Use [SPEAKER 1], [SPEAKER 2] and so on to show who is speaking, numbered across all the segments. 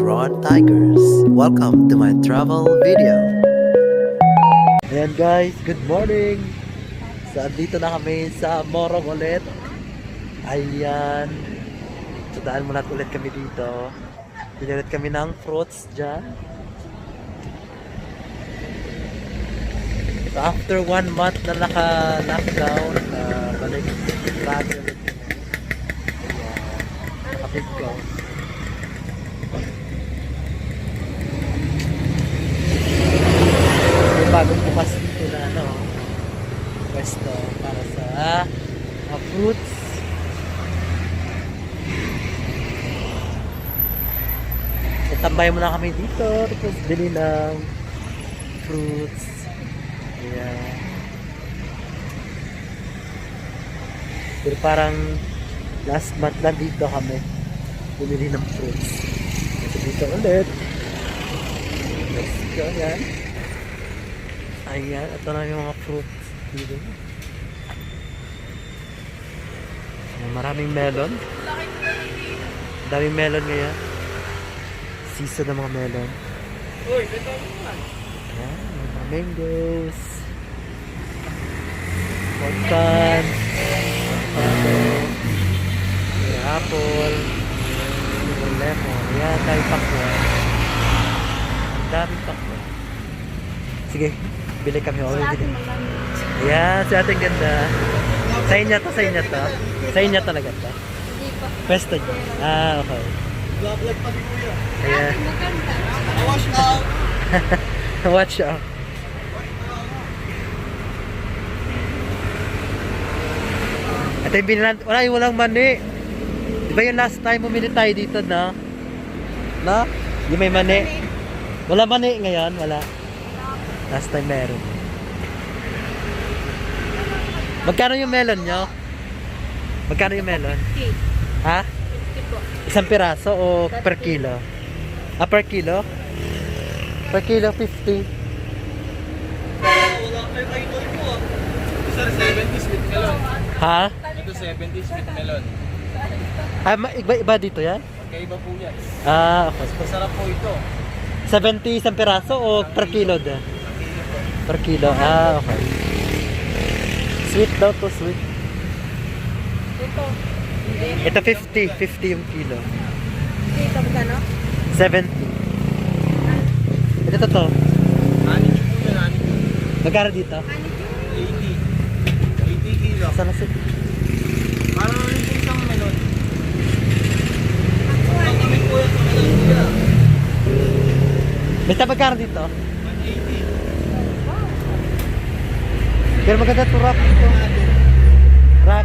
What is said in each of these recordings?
[SPEAKER 1] Ron Tigers. Welcome to my travel video. Ayan guys, good morning. So, andito na kami sa Morong ulit. Ayan. So, daan muna ulit kami dito. Pinilit kami ng fruits dyan. So, after 1 month na naka-lockdown, balik travel ulit kami. Ayan. Kapit ko. Bagong bukas dito na pwesto para sa fruits. So, tambay muna kami dito tapos bili ng fruits. Ayan. Pero parang last month lang dito kami bumili ng fruits. So, dito ulit. Let's go yan. Ayan, ito na yung mga fruits dito. Maraming melon. Daming melon ngayon. Season ng mga melon. Ayan, mga mangoes. Poncan. Apple. Lemon. Ayan, daming pakwan. Ang daming pakwan. Sige. Bili kami. Ayan, si ating ganda. Sa inyo to, sa inyo to. Sa inyo talaga to. Pwesto niya. Okay.
[SPEAKER 2] Vlog pa ni Kuya.
[SPEAKER 1] Ayan.
[SPEAKER 2] Watch out.
[SPEAKER 1] Watch out. Ito yung binilan. Walang mani. Di ba yung last time bumili tayo dito na? Na? Yung may mani. Wala mani ngayon. Wala. Last time meron. Magkano yung melon nyo? Magkano yung melon?
[SPEAKER 3] 50.
[SPEAKER 1] Ha?
[SPEAKER 3] 50 po.
[SPEAKER 1] Isang piraso o per kilo? Ah, per kilo? Per kilo, 50.
[SPEAKER 2] Wala kayo idol ko ah. Sir, 70 sweet melon.
[SPEAKER 1] Ha?
[SPEAKER 2] Ito 70 sweet melon.
[SPEAKER 1] Ah, iba dito yan?
[SPEAKER 2] Magkaiba po yan.
[SPEAKER 1] Ah, okay.
[SPEAKER 2] Mas masarap po ito.
[SPEAKER 1] 70 isang piraso o per kilo din? Per kilo, okay. Sweet daw to, sweet.
[SPEAKER 3] Ito. Hindi.
[SPEAKER 1] Ito 50, 50 yung kilo.
[SPEAKER 3] Dito magkano?
[SPEAKER 1] 70. Ito to.
[SPEAKER 2] Anin po yan, anin.
[SPEAKER 1] Magkano dito?
[SPEAKER 2] 80. 80 kilo.
[SPEAKER 1] Saan na sweet?
[SPEAKER 2] Parang ano po isang melon. Ang kami po yan sa melon kuya.
[SPEAKER 1] Basta magkano dito?
[SPEAKER 2] 180.
[SPEAKER 1] Pero maganda to rack dito. Rack.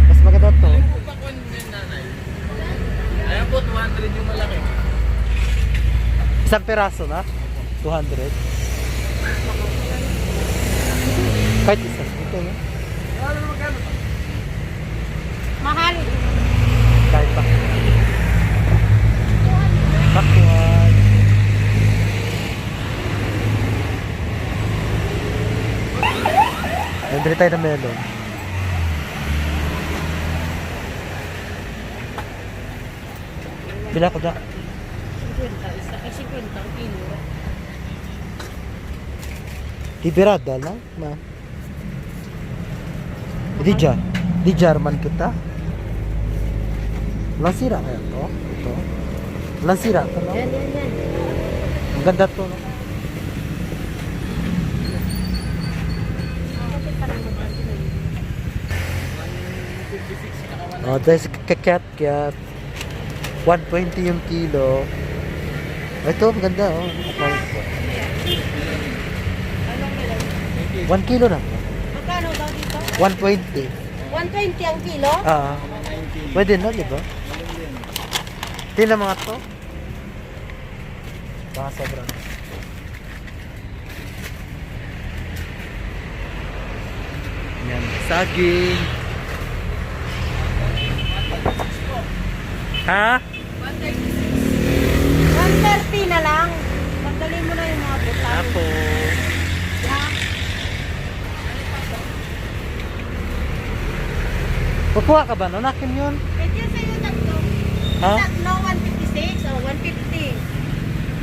[SPEAKER 1] Mas maganda to.
[SPEAKER 2] Ayun po pa kung din nanay. Ayan po, 200 yung malaki.
[SPEAKER 1] Isang peraso na? 200. Kahit isa. Ito no?
[SPEAKER 2] Ano magkano pa?
[SPEAKER 3] Mahal.
[SPEAKER 1] Kahit pa. Bakwan. Nandali tayo ng melon. Bila ko da.
[SPEAKER 3] 50. Isa ay 50 ang kilo.
[SPEAKER 1] Tibirada lang, ma. Di German kita. Walang sira kaya to? Ito. Walang sira to, no?
[SPEAKER 3] Yan.
[SPEAKER 1] Ang ganda to, no? Oh, dahil sa kakyat-kyat. 120 yung kilo. Ito, maganda, oh. 1 kilo na.
[SPEAKER 3] Magkano daw dito?
[SPEAKER 1] 120.
[SPEAKER 3] 120 ang kilo?
[SPEAKER 1] Pwede na, di ba? Tingnan mga to. Baka sobrang. Yan, saging. Ha?
[SPEAKER 3] 130 na lang. Tanggalin mo na yung mga butal.
[SPEAKER 1] Apo.
[SPEAKER 3] Ha?
[SPEAKER 1] Kukuha ka ba? Nanakin yun?
[SPEAKER 3] Pwede yun sa'yo tatlo.
[SPEAKER 1] Ha?
[SPEAKER 3] Tatlo, 156 o 150.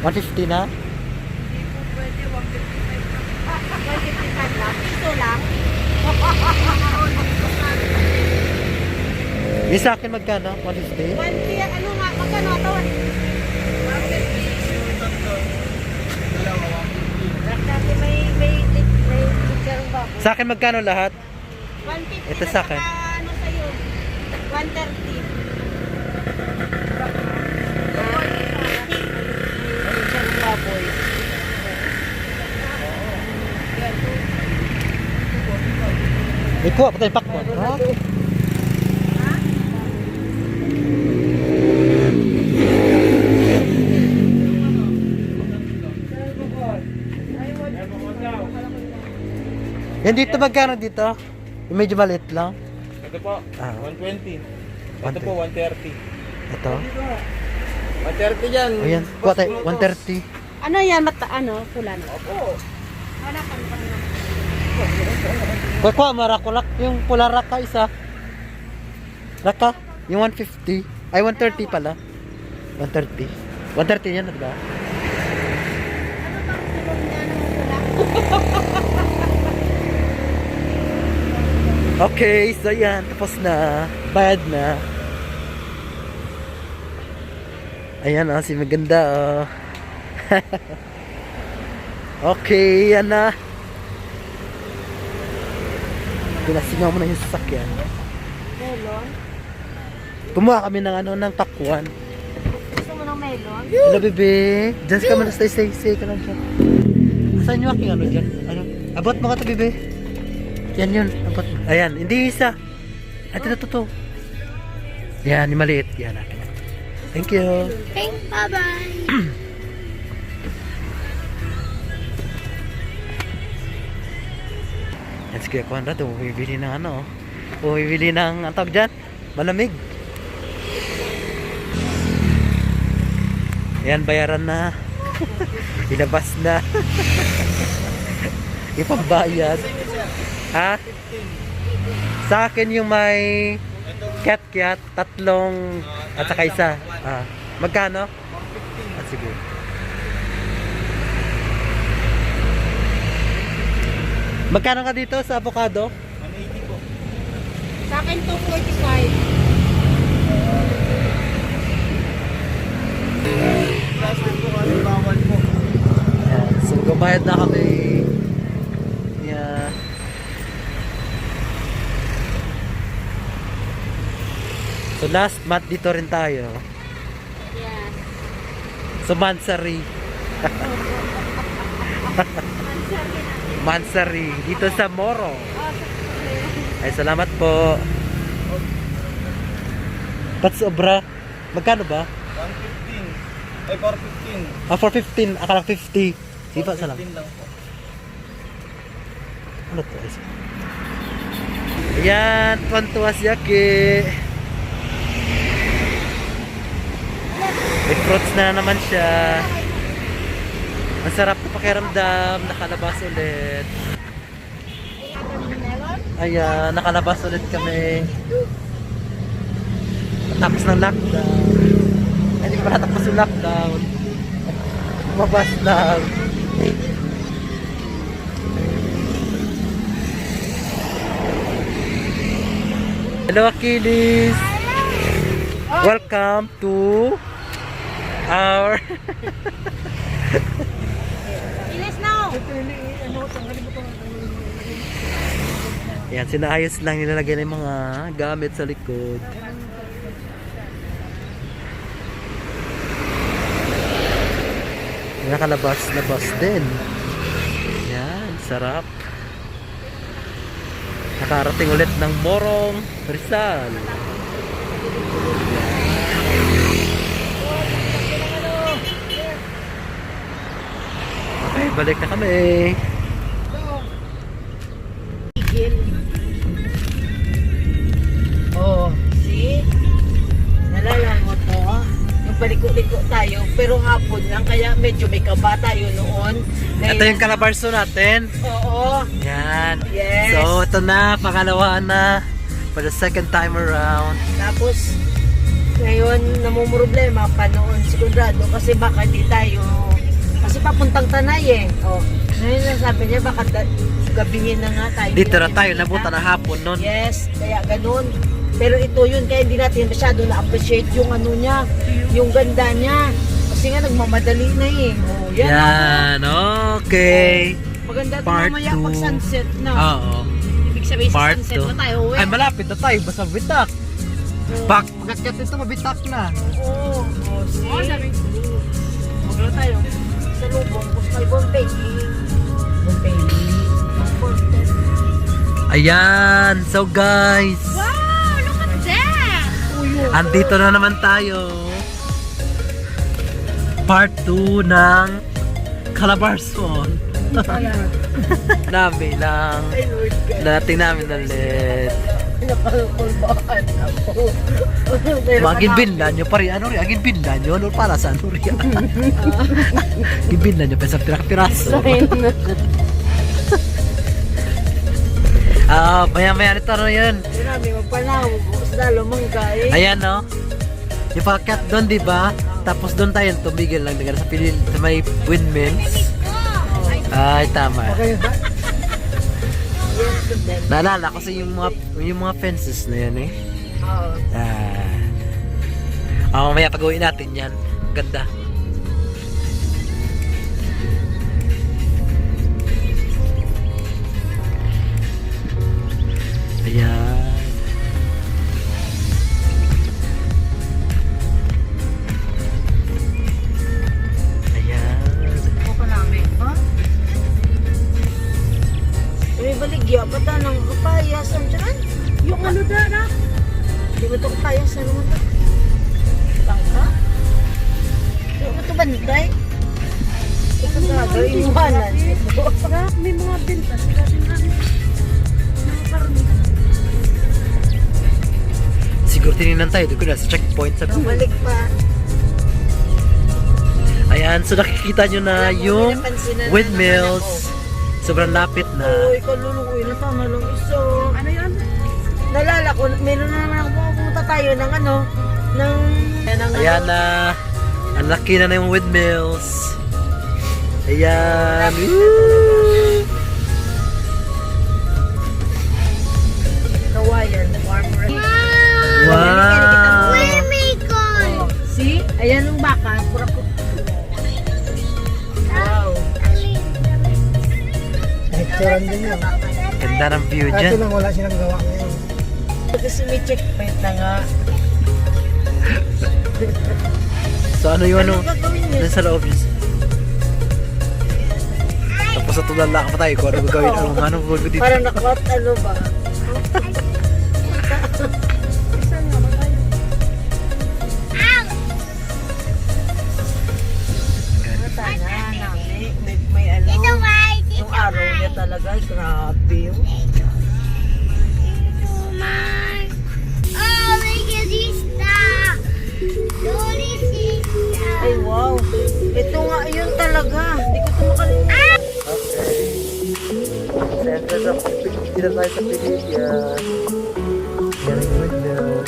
[SPEAKER 1] 150 na?
[SPEAKER 3] Hindi po pwede, 155 lang. Piso lang.
[SPEAKER 1] Yung sa akin magkano? 150?
[SPEAKER 3] 20, ano nga, magkano ito? 150. Dati may litsarong bako.
[SPEAKER 1] Sa akin magkano lahat?
[SPEAKER 3] 150
[SPEAKER 1] Ito sa akin.
[SPEAKER 3] Ano sa'yo? 130. Litsarong baboy.
[SPEAKER 1] May kuha pa tayong pakwan. Ha? Yan dito magkano dito? Yung medyo maliit lang.
[SPEAKER 2] Ito po,
[SPEAKER 1] Ah.
[SPEAKER 2] 120. Ito
[SPEAKER 1] 120.
[SPEAKER 2] po, 130.
[SPEAKER 1] Ito.
[SPEAKER 2] 130 dyan.
[SPEAKER 1] O yan, kuha tayo. 130.
[SPEAKER 3] Ano yan? Ano? Pula na.
[SPEAKER 2] Opo.
[SPEAKER 3] Wala kang panginoon.
[SPEAKER 1] Kuha, marakulak. Yung pula raka isa. Raka? Yung 150. Ay, 130 pala. 130. 130 yan, diba? Okay, so yan. Tapos na. Bayad na. Ayan, si maganda, oh. Okay, yan na. Pinasingaw mo na yung sasakyan.
[SPEAKER 3] Melon?
[SPEAKER 1] Kumuha kami ng ng pakwan.
[SPEAKER 3] Gusto mo ng melon?
[SPEAKER 1] Hello, bebe. Diyan ka man, stay ka lang dyan. Asan yung aking dyan? Ano? Abot mo ka to, bebe. Yan yun. Abot mo. Ayan, hindi isa. Ito na to. Yan, yung maliit. Yan, akin. Thank you.
[SPEAKER 3] Bye-bye!
[SPEAKER 1] Yan si Kuya Conrad, bumibili ng bumibili ng, ang tawag dyan? Malamig. Yan, bayaran na. Ilabas na. Ipambayad. Ha? Sa akin yung may cat, tatlong, at saka isa. Ah, magkano? Ah, sige. Magkano ka dito sa avocado?
[SPEAKER 2] 180 po.
[SPEAKER 3] Sa akin 245.
[SPEAKER 2] Plastic po kasi bawal po.
[SPEAKER 1] Ayan, so gabayad na kami. Yeah. So last month dito rin tayo.
[SPEAKER 3] Yes.
[SPEAKER 1] So Mansari. Mansari dito sa Moro. Ay salamat po. Pats obra. Magkano ba?
[SPEAKER 2] 115. Ay, 415.
[SPEAKER 1] Ah, 415. Akala 50. Sipa, salamat.
[SPEAKER 2] 415 lang po.
[SPEAKER 1] Ano to? Ayan, tuwan-tuwa si Aki. May fruits na naman siya. Ang sarap na pakiramdam. Nakalabas ulit. Ayan, nakalabas ulit kami. Tapos ng lockdown. Ay, hindi pa natapos yung lockdown. Mabas lang. Hello, Achilles. Welcome to our
[SPEAKER 3] Ilis now!
[SPEAKER 1] yan, sinaayos lang, nilalagay ng mga gamit sa likod. Nakalabas din. Yan, sarap. Nakarating ulit ng Morong Rizal. Okay, balik na kami.
[SPEAKER 3] Oh, see? Nalala mo to? Yung paliko-liko tayo, pero hapon lang, kaya medyo may kaba tayo noon.
[SPEAKER 1] Ito yung calabarso natin.
[SPEAKER 3] Oo.
[SPEAKER 1] Yan.
[SPEAKER 3] Yes.
[SPEAKER 1] So, ito na, pangalawa na. For the second time around.
[SPEAKER 3] Tapos, ngayon, namumroblema pa noon si Conrado kasi baka di tayo papuntang Tanay eh. Oh. Ngayon na sabi niya, baka gabihin na nga tayo.
[SPEAKER 1] Dito na tayo, nabuta na hapon nun.
[SPEAKER 3] Yes, kaya ganun. Pero ito yun, kaya hindi natin masyado na-appreciate yung ano niya, yung ganda niya. Kasi nga nagmamadali na eh. Oh, yan.
[SPEAKER 1] Yan, okay.
[SPEAKER 3] Maganda ito
[SPEAKER 1] Part
[SPEAKER 3] mamaya
[SPEAKER 1] two.
[SPEAKER 3] pag sunset na.
[SPEAKER 1] Oo.
[SPEAKER 3] Ibig sabihin sa
[SPEAKER 1] Part
[SPEAKER 3] sunset
[SPEAKER 1] two.
[SPEAKER 3] na tayo uwi.
[SPEAKER 1] Ay, malapit na tayo, basta bitak. Pagkat ito, mabitak na.
[SPEAKER 3] Oo. Oh, see? Oh, sabi ko. Magla tayo. Sa lubong, Coastal Bombay. Bombay.
[SPEAKER 1] Ayan, so guys.
[SPEAKER 3] Wow, look at that!
[SPEAKER 1] Andito na naman tayo. Part 2 ng Calabarzon. Nabi lang.
[SPEAKER 3] Ay, Lord God.
[SPEAKER 1] Natin namin ulit.
[SPEAKER 3] Napakulbaan ako.
[SPEAKER 1] Magin binlan nyo pa rin. Ano rin? Agin binlan nyo? Ano para sa ano rin? Agin binlan nyo pa sa pirak-piraso. Maya-maya nito ano yun.
[SPEAKER 3] Grabe, magpanawag. Lalo manggay.
[SPEAKER 1] Ayan no. Yung pagkat doon di ba? Tapos doon tayo tumigil lang sa pilil sa may windmills. Ay tama. Naalala ko sa yung mga fences na yan eh.
[SPEAKER 3] Oo.
[SPEAKER 1] Mamaya pag-uwi natin yan. Ganda. Ayan. Ayan.
[SPEAKER 3] Ako pa namin, ha? May baligya pa ta ng kapayas. Ano dyan? Yung ano na? Di ba ito kapayas? Ano mo ito? Tangka? Di ba ito banday? Ito talaga, iwanan.
[SPEAKER 4] May mga bintas kasi namin.
[SPEAKER 1] Siguro tininan tayo. Doon ko na sa checkpoint sa
[SPEAKER 3] Bumalik pa.
[SPEAKER 1] Ayan. So nakikita nyo na yung windmills. Sobrang lapit na.
[SPEAKER 3] Uy, kalulukoy na tama lang iso.
[SPEAKER 4] Ano yan?
[SPEAKER 3] Nalala ko, meron na naman ako pumunta tayo ng ano, ng...
[SPEAKER 1] Ayan na. Ang laki na yung windmills. Ayan. Woo!
[SPEAKER 3] Kawayan, farmer.
[SPEAKER 1] Wow!
[SPEAKER 3] Oh, see? Ayan yung baka. Pura ko. Wow.
[SPEAKER 5] Picturean din yun.
[SPEAKER 1] Ganda ng view
[SPEAKER 5] Kaso
[SPEAKER 1] dyan.
[SPEAKER 5] lang wala silang gawa ngayon.
[SPEAKER 3] Kasi may checkpoint na nga.
[SPEAKER 1] So ano yung ano?
[SPEAKER 3] Anong gagawin niya?
[SPEAKER 1] Dun sa loob yun. Tapos sa tulala ka pa tayo kung ano gagawin. Anong gagawin dito?
[SPEAKER 3] Parang nakot, ano ba? Sana, nami. May ano. Yung araw niya talaga, grabe yun. Ay, wow. Ito nga, yun talaga. Hindi ko ito makalimutan.
[SPEAKER 1] Okay. Siyempre sa dito tayo sa Pilipinas. Yan yung windmill.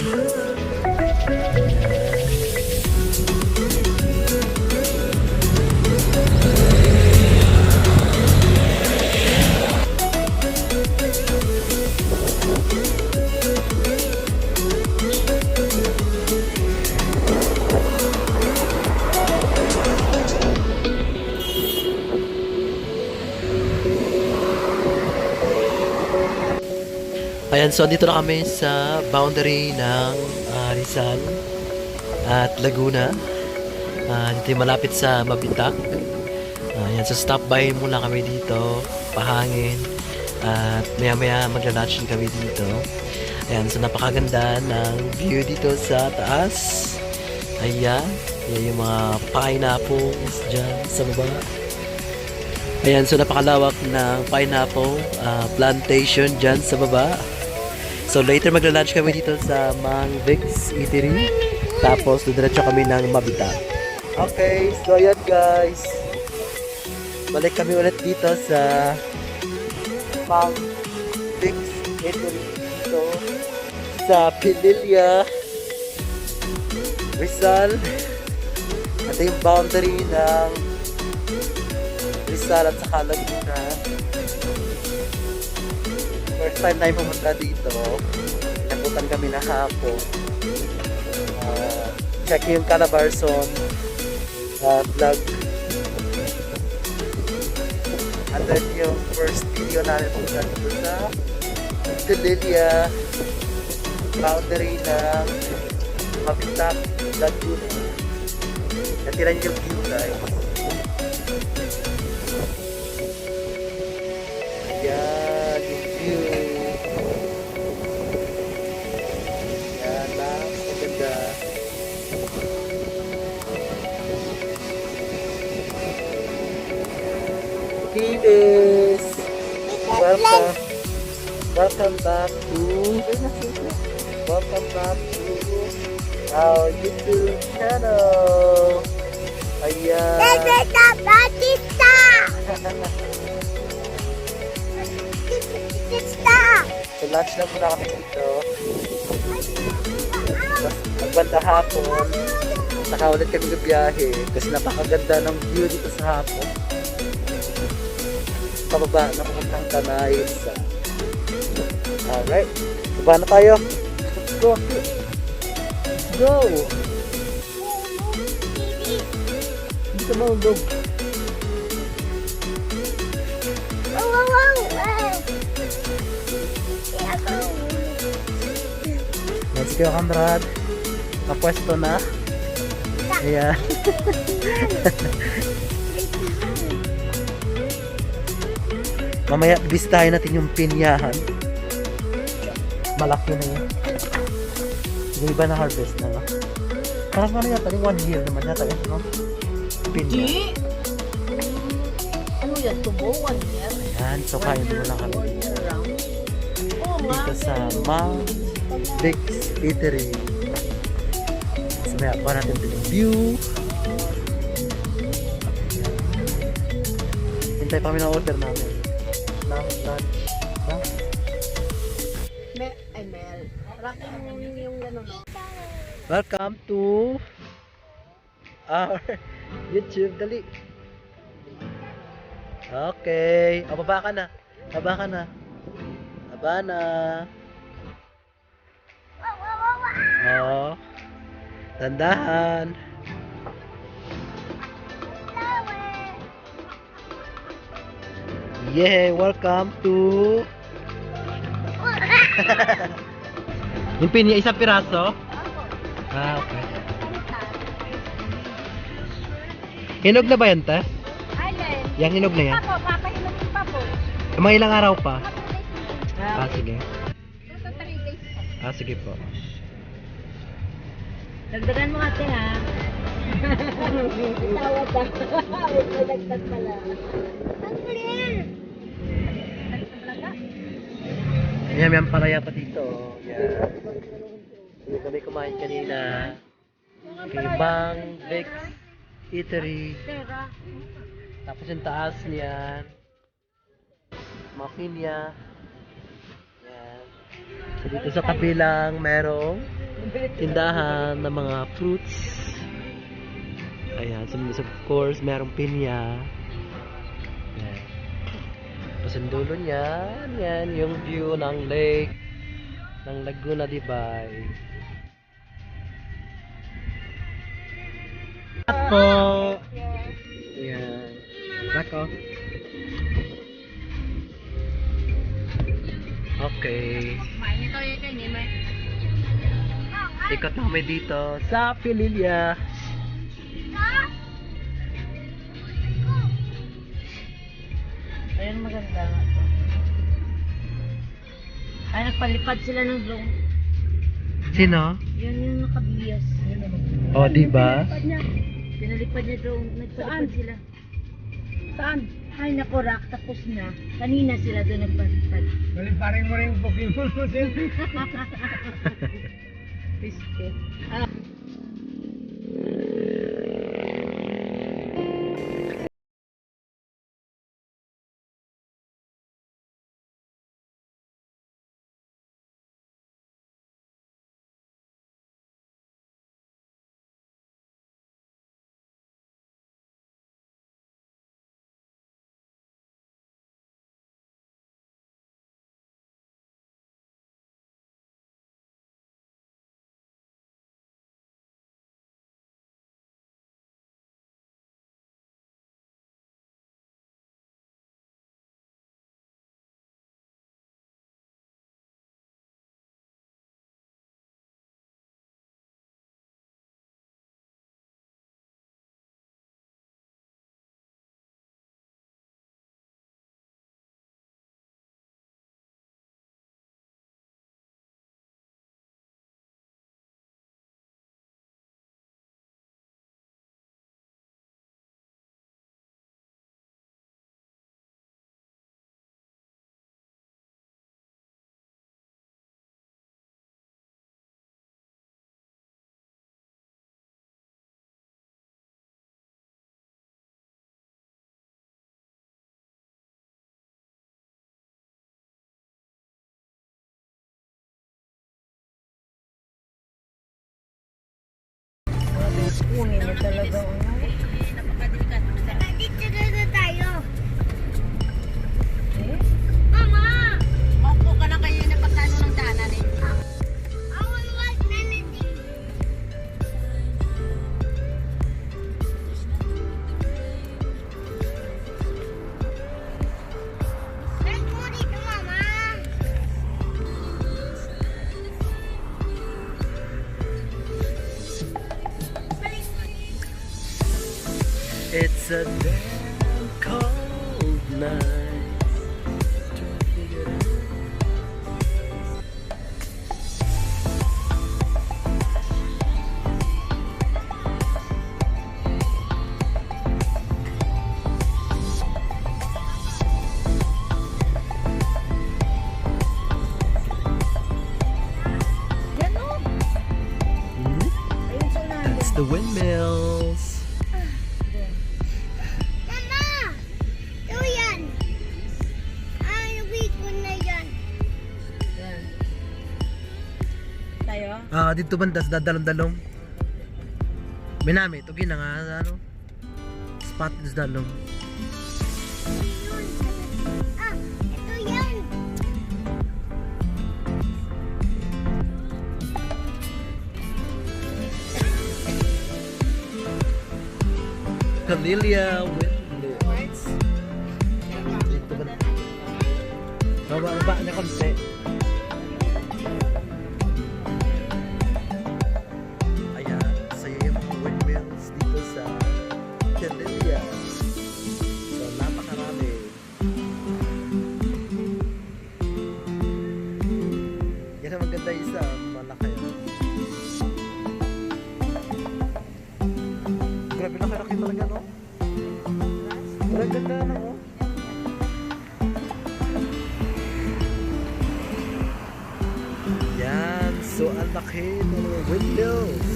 [SPEAKER 1] Ayan, so dito na kami sa boundary ng Rizal at Laguna. Dito yung malapit sa Mabitak. Ayan, so stop by muna kami dito, pahangin. At maya-maya magla-lunch din kami dito. Ayan, so napakaganda ng view dito sa taas. Ayan, yan yung mga pineapples dyan sa baba. Ayan, so napakalawak ng pineapple plantation dyan sa baba. So later magla-lunch kami dito sa Mang Vic's Eatery. Tapos diretso kami ng Mabita. Okay, so ayan guys. Balik kami ulit dito sa Mang Vic's Eatery dito sa Pililla, Rizal. Ito yung boundary ng Rizal at saka Laguna. First time tayo pumunta dito. Nabutan kami na hapon. Check yung Calabarzon vlog. And then yung first video namin pumunta dito sa Delilia, boundary ng Mabintak, Laguna. Natira niyo yung view guys. Yan yung view. Yan lang, maganda. Kilis! Welcome! Welcome back to our YouTube channel. Ayan. So lunch na muna kami dito. Magbanda hapon. Saka ulit kami gabiyahe. Kasi napakaganda ng view dito sa hapon. Pababa na pupuntang Tanay sa. Alright. Baba na tayo. Let's go. Let's go. Hindi ka maundog. Let's go, kamrad. Kapwesto na. Ayan. Mamaya bistahin natin yung pinyahan. Malaki na yun. Yung iba na harvest na nga. Parang ano yata, 1 year naman yata yun, no? Pinya.
[SPEAKER 3] Ano yan? Tubo? 1 year?
[SPEAKER 1] Ayan, so kain muna kami
[SPEAKER 3] 1 year round?
[SPEAKER 1] dito sa Mount Dix Eatery. So may ako natin din yung view. Hintay pa kami ng order namin. Lunch.
[SPEAKER 3] Mel. Raking yung gano'n.
[SPEAKER 1] Welcome to our YouTube. Dali. Okay. O, baba ka na. Baba na. Oh. Tandahan. Yeah, welcome to yung pinya, isang piraso? Ah, okay. Hinog na ba yan, te?
[SPEAKER 3] Alin?
[SPEAKER 1] Yang hinog na yan?
[SPEAKER 3] Papo, papahinog yung papo.
[SPEAKER 1] Mga ilang araw pa? Ah, sige. Ah, sige po.
[SPEAKER 3] Dagdagan mo ate ha. Tawad ka. May dagdag pala. Ang clear!
[SPEAKER 1] Yan palaya pa dito. Yan. Hindi kami kumain kanina. Kay Mang Dix Eatery. Tapos yung taas niyan. Mga pinya. Yan. So dito sa kabilang merong tindahan ng mga fruits. Ayan. So of course merong pinya. Yan. Tapos yung dulo niyan. Yan yung view ng lake ng Laguna de Bay. Ako. Ayan. Ako. Okay. Ikot na kami dito sa Pililya.
[SPEAKER 3] Ayun maganda nga to. Ay, nagpalipad sila ng drone.
[SPEAKER 1] Sino?
[SPEAKER 3] Yun yung nakabiyas.
[SPEAKER 1] Oh, diba?
[SPEAKER 3] Pinalipad niya drone. Nagpalipad sila. Saan? Ay, nakurak. Tapos na. Kanina sila doon nagpalipad.
[SPEAKER 5] Paliparin mo rin yung Pokemon mo, Sil.
[SPEAKER 3] Biscuit. Kunin mo talaga ano.
[SPEAKER 4] Napakadilikat.
[SPEAKER 6] Dito na tayo.
[SPEAKER 3] Eh?
[SPEAKER 6] Mama!
[SPEAKER 4] Maupo ka lang kayo na pagkano ng daanan eh.
[SPEAKER 6] I will like melody. Let's go dito, Mama.
[SPEAKER 1] It's a damn cold night. Trying to figure it out.
[SPEAKER 3] Yan o.
[SPEAKER 1] Hmm?
[SPEAKER 3] Ayun sa unahan.
[SPEAKER 1] That's the windmills.
[SPEAKER 6] Mama! Ito yan. Inuwi ko na yan.
[SPEAKER 3] Yan. Tayo?
[SPEAKER 1] Dito banda sa dadalom-dalom. Minami, ito gina nga, ano? Spot sa dalom.
[SPEAKER 6] Ito yan.
[SPEAKER 1] Calilia Windmills. Dito banda. Baba niya konti. Ayan, saya yung mga windmills dito sa Calilia. So, napakarami. Yan ang maganda isa, malaki. Grabe laki-laki talaga, no? Grabe ganda, no? Yan, so ang laki ng mga windmills.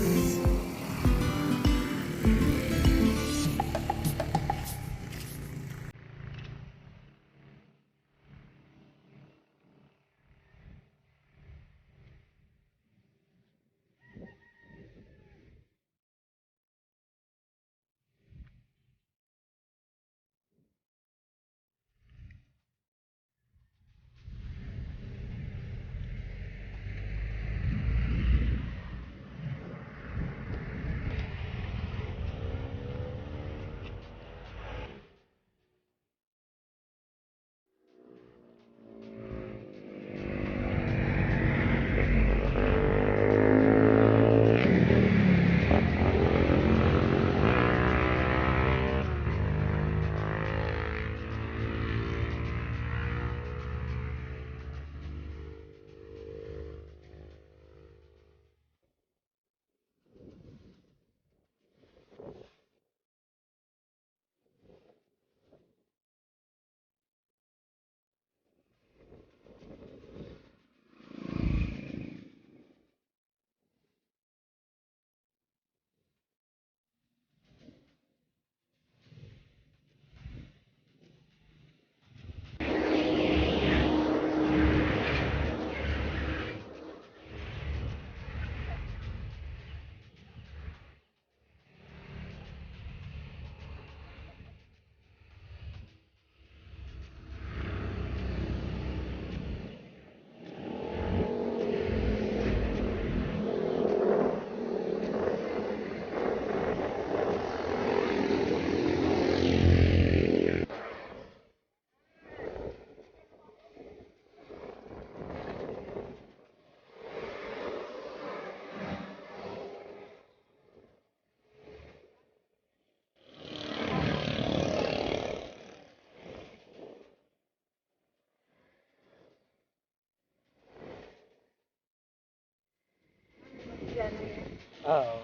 [SPEAKER 1] Oo.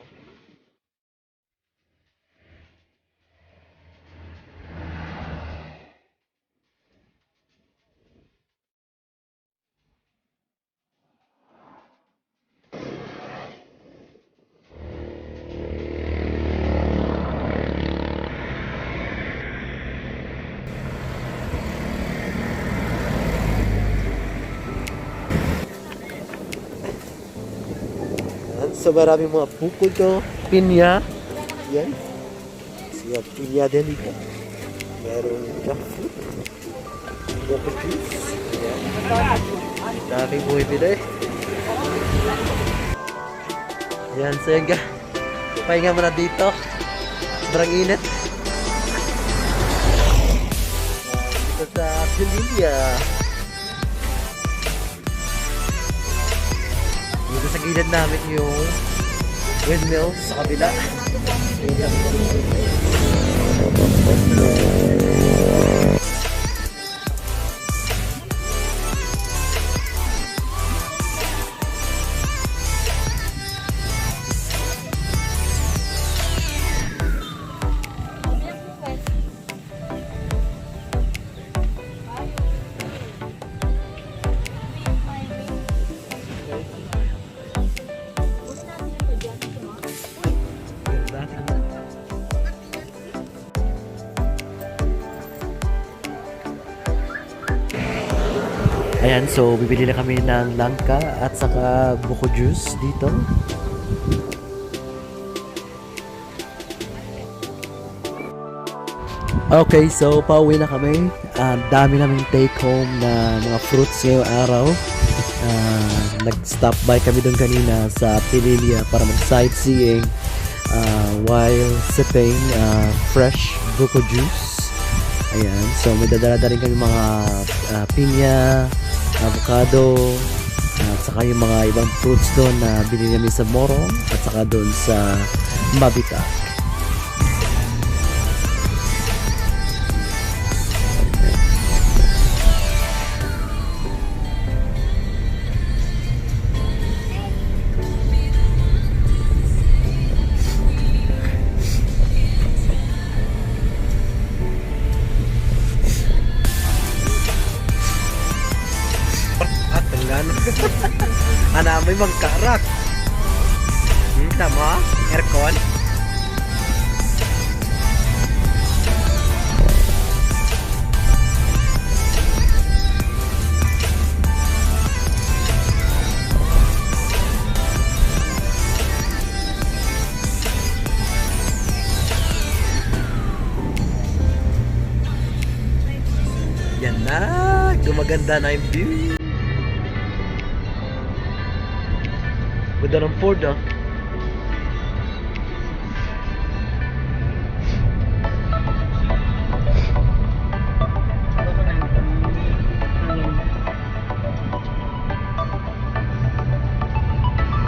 [SPEAKER 1] So maraming mga bukod, pinya, Yan. Siya pinya din dito. Meron jackfruit. Coco juice. Yan. Daming bumibili. Yan, so yun ga. Pahinga muna dito. Sobrang init. Dito sa Pililla. Dito sa gilid namin yung windmill sa kabila. Ayan, so bibili na kami ng langka at saka buko juice dito. Okay, so pauwi na kami. Dami naming take home na mga fruits ngayong araw. Nag-stop by kami doon kanina sa Pililla para mag-sightseeing while sipping fresh buko juice. Ayan, so may dadala rin kami mga pinya, avocado, at saka yung mga ibang fruits doon na binili namin sa Morong at saka doon sa Mabita. Ana may magkarak. Tama? Aircon? Yan na, gumaganda na yung view. Ganda ng Ford ah.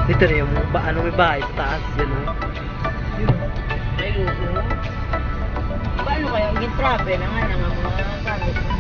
[SPEAKER 1] Dito na yung ano may bahay sa taas yan oh.
[SPEAKER 3] Ay, oo. Paano kaya ang gintrabe na nga ng mga gamit mo?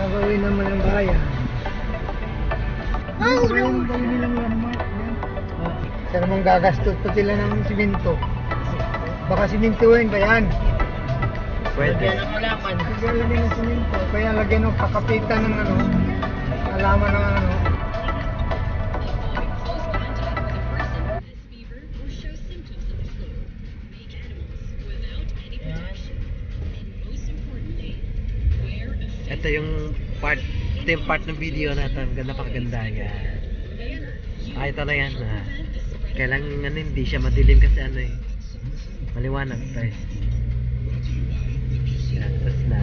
[SPEAKER 5] Gagawin naman ang bayan. Yung gawin nilang landmark. Sa namang gagastos pa sila ng simento. Baka simentohin ba yan?
[SPEAKER 1] Pwede.
[SPEAKER 3] Yan ang halaman.
[SPEAKER 5] Kaya lagyan ng simento. Kaya lagyan ng pakapitan ng ano. Alaman ng ano.
[SPEAKER 1] Ito yung part ng video natin. Ganda pa kaganda yan. Ito na yan. Kailangan hindi siya madilim kasi ano eh. Maliwanag pa eh. Yan, tapos na.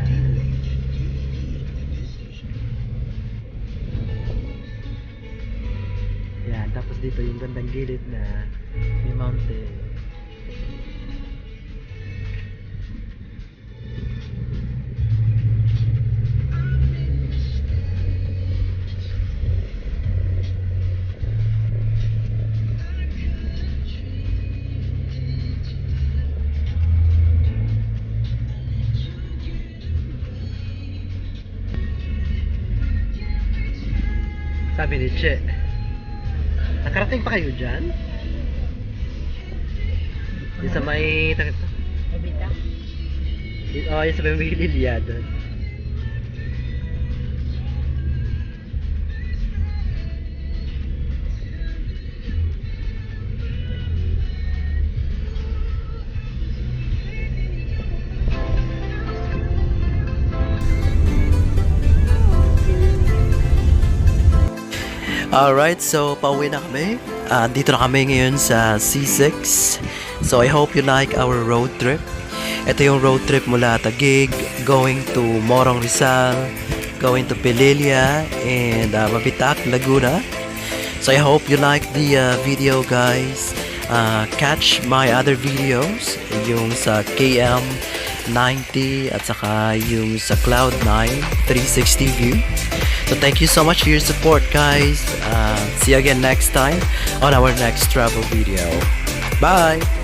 [SPEAKER 1] Yan, tapos dito yung gandang gilid na may mountain. Sabi ni Che. Nakarating pa kayo dyan? Yung sa may...
[SPEAKER 3] Mabita.
[SPEAKER 1] Oo, yung sa may Lilia doon. Alright, so pauwi na kami. Dito na kami ngayon sa C6. So I hope you like our road trip. Ito yung road trip mula Taguig, going to Morong Rizal, going to Pililia, and Mabitak, Laguna. So I hope you like the video, guys. Catch my other videos, yung sa KM90 at saka yung sa Cloud9 360 view. So thank you so much for your support, guys. See you again next time on our next travel video. Bye!